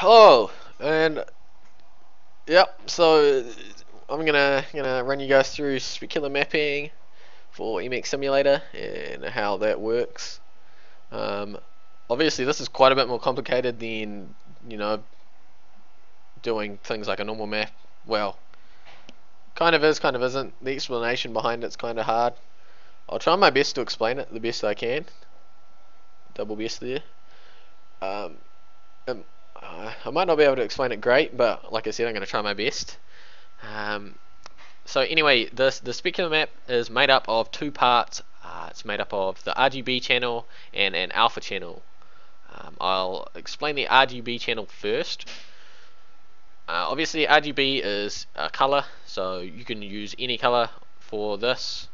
Hello, and yep. So I'm gonna run you guys through specular mapping for MX Simulator and how that works. Um, Obviously, this is quite a bit more complicated than you know doing things like a normal map. Well, kind of is, kind of isn't. The explanation behind it's kind of hard. I'll try my best to explain it the best I can. Double best there. Um, um, I might not be able to explain it great, but like I said, I'm going to try my best. Um, So anyway, the specular map is made up of two parts. It's made up of the RGB channel and an alpha channel. I'll explain the RGB channel first. Obviously RGB is a color, so you can use any color for this,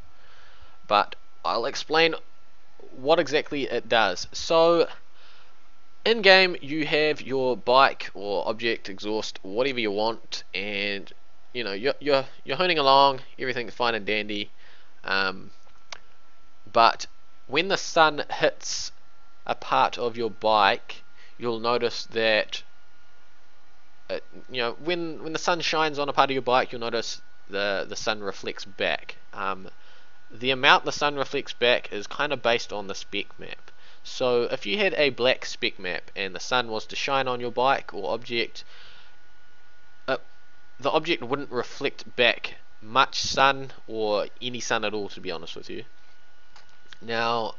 but I'll explain what exactly it does. So in game you have your bike or object, exhaust, whatever you want, and you're honing along, everything's fine and dandy, but when the sun hits a part of your bike, you'll notice that when the sun shines on a part of your bike, you'll notice the sun reflects back. The amount the sun reflects back is kind of based on the spec map. So if you had a black spec map and the sun was to shine on your bike or object, the object wouldn't reflect back much sun or any sun at all, to be honest with you. Now,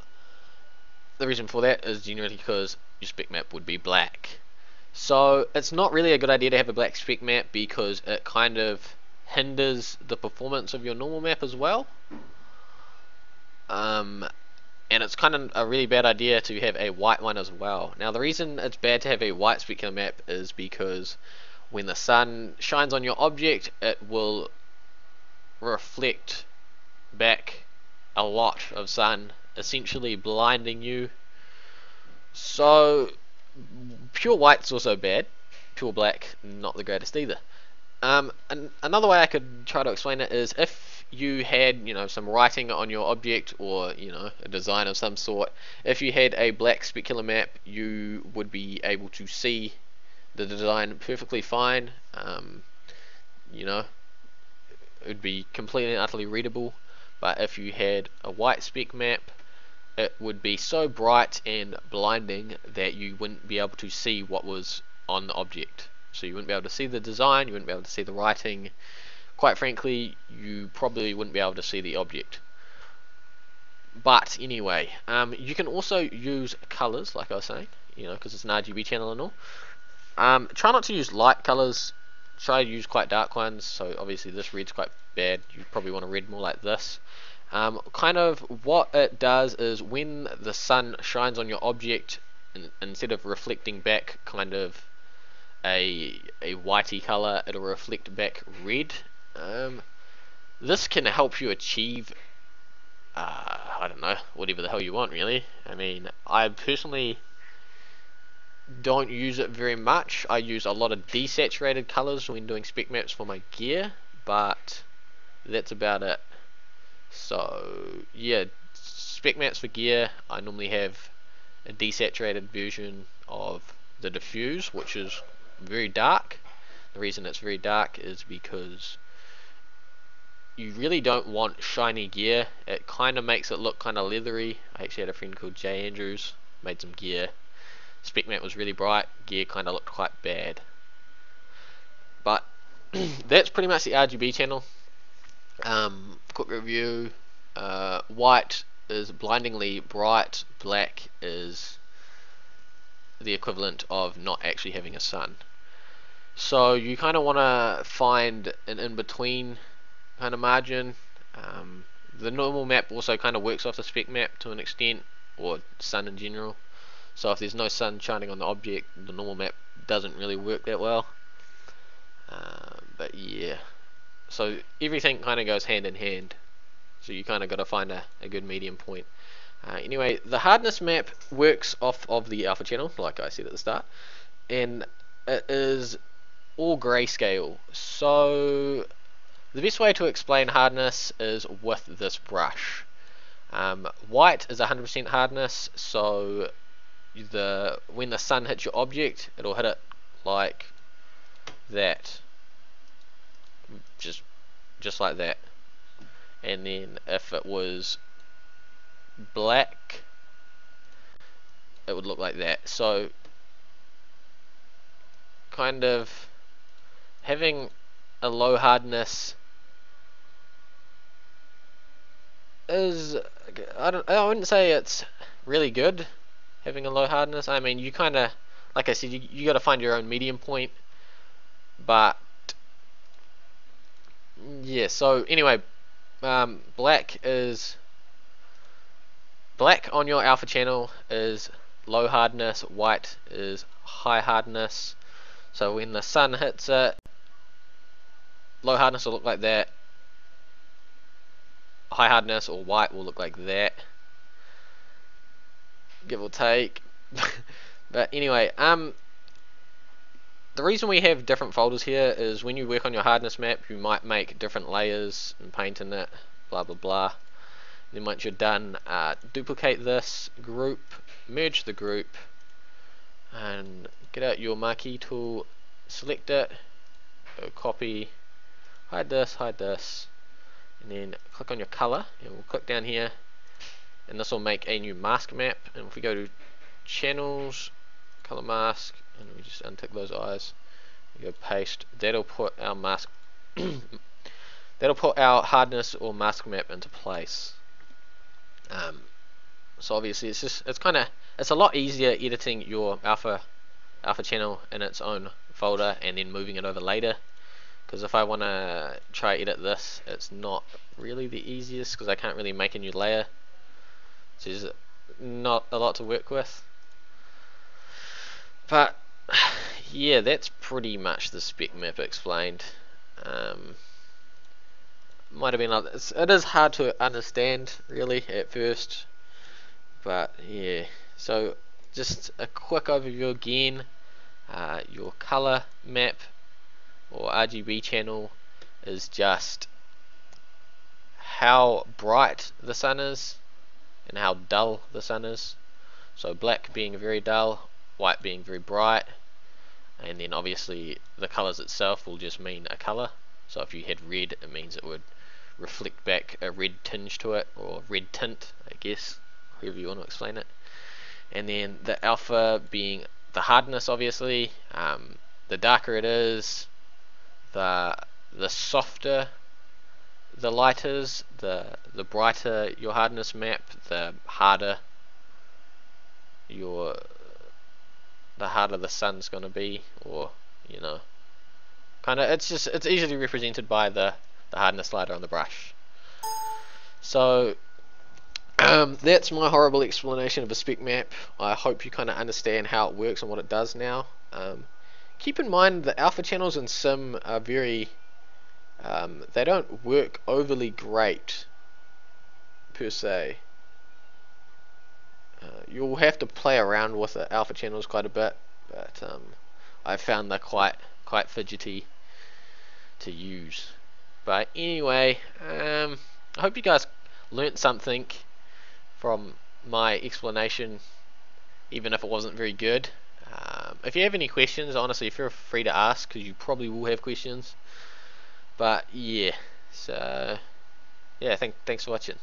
the reason for that is generally because your spec map would be black. So it's not really a good idea to have a black spec map because it kind of hinders the performance of your normal map as well. And it's kind of a really bad idea to have a white one as well. Now the reason it's bad to have a white specular map is because when the sun shines on your object, it will reflect back a lot of sun, essentially blinding you. So pure white's also bad. Pure black, not the greatest either. And another way I could try to explain it is if you had some writing on your object, or a design of some sort. If you had a black specular map, you would be able to see the design perfectly fine. It would be completely and utterly readable. But if you had a white spec map, it would be so bright and blinding that you wouldn't be able to see what was on the object. So you wouldn't be able to see the design, you wouldn't be able to see the writing. Quite frankly, you probably wouldn't be able to see the object. But anyway, you can also use colors, like I was saying, because it's an RGB channel and all. Try not to use light colors. Try to use quite dark ones. So obviously this red's quite bad. You probably want a red more like this. Kind of what it does is when the sun shines on your object, instead of reflecting back kind of a whitey color, it'll reflect back red. This can help you achieve I don't know, whatever the hell you want, really. I mean, I personally don't use it very much. I use a lot of desaturated colors when doing spec maps for my gear, but that's about it. So yeah, spec maps for gear, I normally have a desaturated version of the diffuse, which is very dark. The reason it's very dark is because you really don't want shiny gear. It kind of makes it look kind of leathery. I actually had a friend called Jay Andrews, made some gear. Spec map was really bright, gear kind of looked quite bad. But that's pretty much the RGB channel. Quick review. White is blindingly bright, black is the equivalent of not actually having a sun. So you kind of want to find an in-between kind of margin. The normal map also kind of works off the spec map to an extent, or sun in general. So if there's no sun shining on the object, the normal map doesn't really work that well. But yeah, so everything kind of goes hand in hand. So you kind of got to find a good medium point. Anyway, the hardness map works off of the alpha channel, like I said at the start, and it is all grayscale. So the best way to explain hardness is with this brush. White is 100% hardness, so when the sun hits your object, it'll hit it like that, just like that. And then if it was black, it would look like that. So kind of having a low hardness is, I wouldn't say it's really good having a low hardness. I mean, you kind of, like I said, you got to find your own medium point. But yeah, so anyway, black on your alpha channel is low hardness, white is high hardness. So when the sun hits it, low hardness will look like that, high hardness or white will look like that, give or take. But anyway, the reason we have different folders here is when you work on your hardness map, you might make different layers and paint in it, blah blah blah. Then once you're done, duplicate this group, merge the group, and get out your marquee tool, select it, go copy, hide this, and then click on your color, and we'll click down here, and this will make a new mask map. And if we go to channels, color mask, and we just untick those eyes, we go paste, that'll put our mask that'll put our hardness or mask map into place. So obviously it's a lot easier editing your alpha channel in its own folder and then moving it over later, because if I want to try edit this, it's not really the easiest because I can't really make a new layer, so there's not a lot to work with. But yeah, that's pretty much the spec map explained. Might have been it is hard to understand really at first, but yeah. So just a quick overview again. Your color map or RGB channel is just how bright the sun is and how dull the sun is. So black being very dull, white being very bright, and then obviously the colors itself will just mean a color. So if you had red, it means it would reflect back a red tinge to it, or red tint, I guess, however you want to explain it. And then the alpha being the hardness, obviously. The darker it is, the softer the light is, the brighter your hardness map, the harder the sun's gonna be, or you know, kind of, it's easily represented by the hardness slider on the brush. So that's my horrible explanation of a spec map. I hope you kind of understand how it works and what it does now. Keep in mind the alpha channels in Sim are very they don't work overly great per se. You'll have to play around with the alpha channels quite a bit, but I found they're quite fidgety to use. But anyway, I hope you guys learnt something from my explanation, even if it wasn't very good. If you have any questions, honestly, feel free to ask, because you probably will have questions. But yeah, so yeah, thanks for watching.